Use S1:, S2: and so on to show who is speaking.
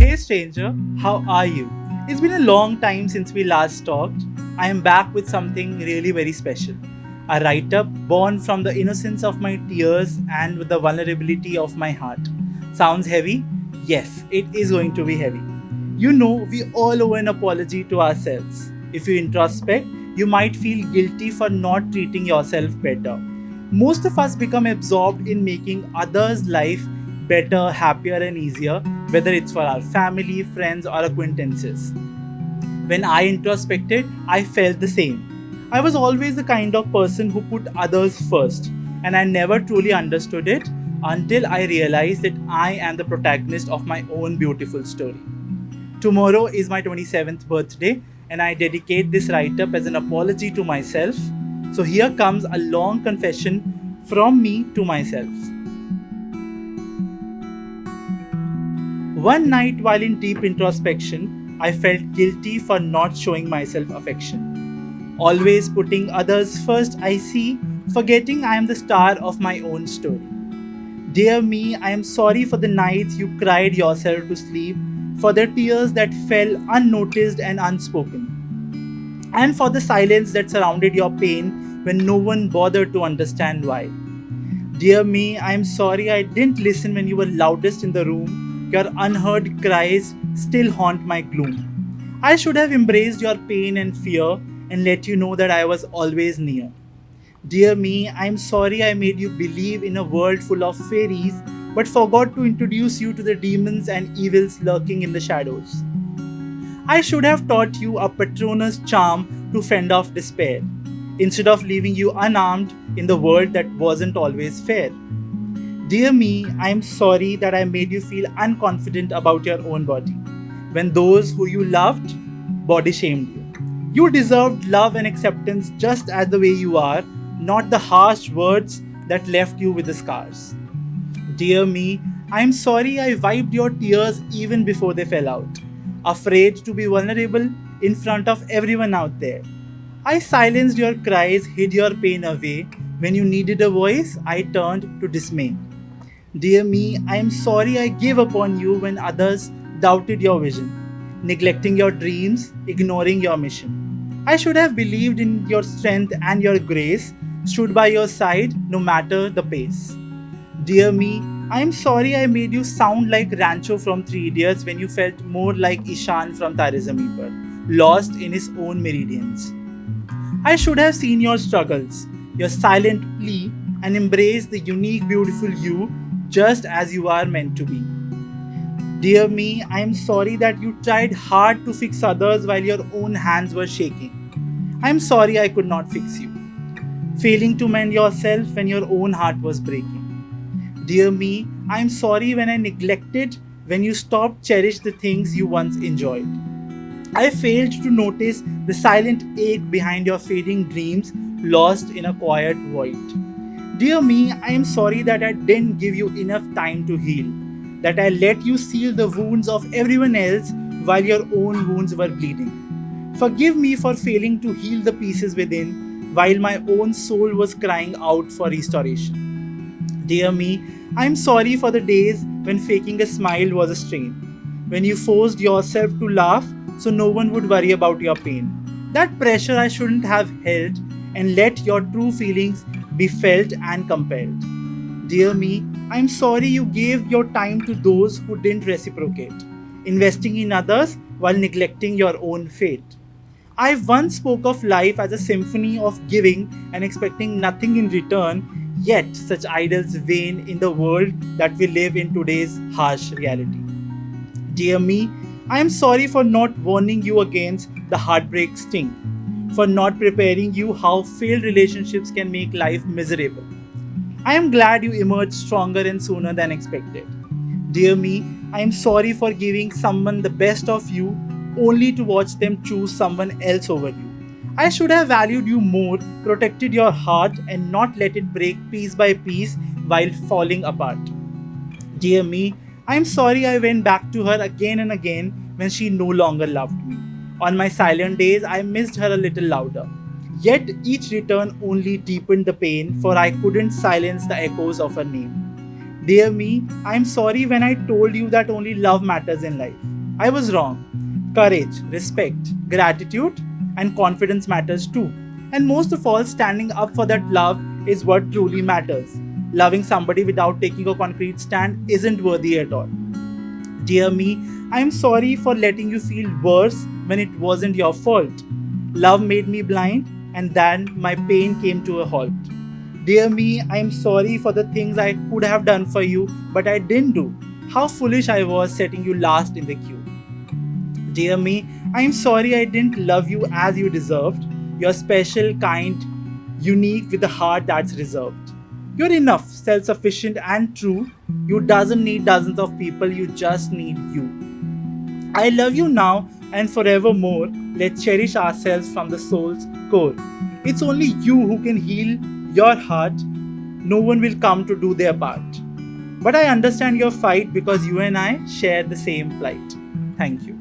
S1: Hey stranger, how are you? It's been a long time since we last talked. I am back with something really very special. A write up born from the innocence of my tears and with the vulnerability of my heart. Sounds heavy? Yes, it is going to be heavy. You know, we all owe an apology to ourselves. If you introspect, you might feel guilty for not treating yourself better. Most of us become absorbed in making others' life better, happier, and easier, whether it's for our family, friends, or acquaintances. When I introspected, I felt the same. I was always the kind of person who put others first, and I never truly understood it until I realized that I am the protagonist of my own beautiful story. Tomorrow is my 27th birthday, and I dedicate this write up as an apology to myself. So here comes a long confession from me to myself. One night, while in deep introspection, I felt guilty for not showing myself affection. Always putting others first, I see, forgetting I am the star of my own story. Dear me, I am sorry for the nights you cried yourself to sleep, for the tears that fell unnoticed and unspoken, and for the silence that surrounded your pain when no one bothered to understand why. Dear me, I am sorry I didn't listen when you were loudest in the room. Your unheard cries still haunt my gloom. I should have embraced your pain and fear and let you know that I was always near. Dear me, I am sorry I made you believe in a world full of fairies but forgot to introduce you to the demons and evils lurking in the shadows. I should have taught you a Patronus charm to fend off despair, instead of leaving you unarmed in the world that wasn't always fair. Dear me, I am sorry that I made you feel unconfident about your own body, when those who you loved body shamed you. You deserved love and acceptance just as the way you are, not the harsh words that left you with the scars. Dear me, I am sorry I wiped your tears even before they fell out, afraid to be vulnerable in front of everyone out there. I silenced your cries, hid your pain away. When you needed a voice, I turned to dismay. Dear me, I am sorry I gave up on you when others doubted your vision, neglecting your dreams, ignoring your mission. I should have believed in your strength and your grace, stood by your side no matter the pace. Dear me, I am sorry I made you sound like Rancho from Three Idiots when you felt more like Ishan from Tare Zameen Par, lost in his own meridians. I should have seen your struggles, your silent plea, and embraced the unique, beautiful you just as you are meant to be. Dear me, I am sorry that you tried hard to fix others while your own hands were shaking. I am sorry I could not fix you, failing to mend yourself when your own heart was breaking. Dear me, I am sorry when I neglected when you stopped cherish the things you once enjoyed. I failed to notice the silent ache behind your fading dreams lost in a quiet void. Dear me, I am sorry that I didn't give you enough time to heal, that I let you seal the wounds of everyone else while your own wounds were bleeding. Forgive me for failing to heal the pieces within while my own soul was crying out for restoration. Dear me, I am sorry for the days when faking a smile was a strain, when you forced yourself to laugh so no one would worry about your pain. That pressure I shouldn't have held and let your true feelings be felt and compelled. Dear me, I am sorry you gave your time to those who didn't reciprocate, investing in others while neglecting your own fate. I once spoke of life as a symphony of giving and expecting nothing in return, yet such idols wane in the world that we live in today's harsh reality. Dear me, I am sorry for not warning you against the heartbreak sting, for not preparing you how failed relationships can make life miserable. I am glad you emerged stronger and sooner than expected. Dear me, I am sorry for giving someone the best of you only to watch them choose someone else over you. I should have valued you more, protected your heart, and not let it break piece by piece while falling apart. Dear me, I am sorry I went back to her again and again when she no longer loved me. On my silent days, I missed her a little louder. Yet each return only deepened the pain, for I couldn't silence the echoes of her name. Dear me, I am sorry when I told you that only love matters in life. I was wrong. Courage, respect, gratitude, and confidence matters too. And most of all, standing up for that love is what truly matters. Loving somebody without taking a concrete stand isn't worthy at all. Dear me, I am sorry for letting you feel worse when it wasn't your fault. Love made me blind, and then my pain came to a halt. Dear me, I am sorry for the things I could have done for you, but I didn't do. How foolish I was setting you last in the queue. Dear me, I am sorry I didn't love you as you deserved. You're special, kind, unique with a heart that's reserved. You're enough, self sufficient, and true. You doesn't need dozens of people, you just need you. I love you now and forevermore. Let's cherish ourselves from the soul's core. It's only you who can heal your heart. No one will come to do their part. But I understand your fight because you and I share the same plight. Thank you.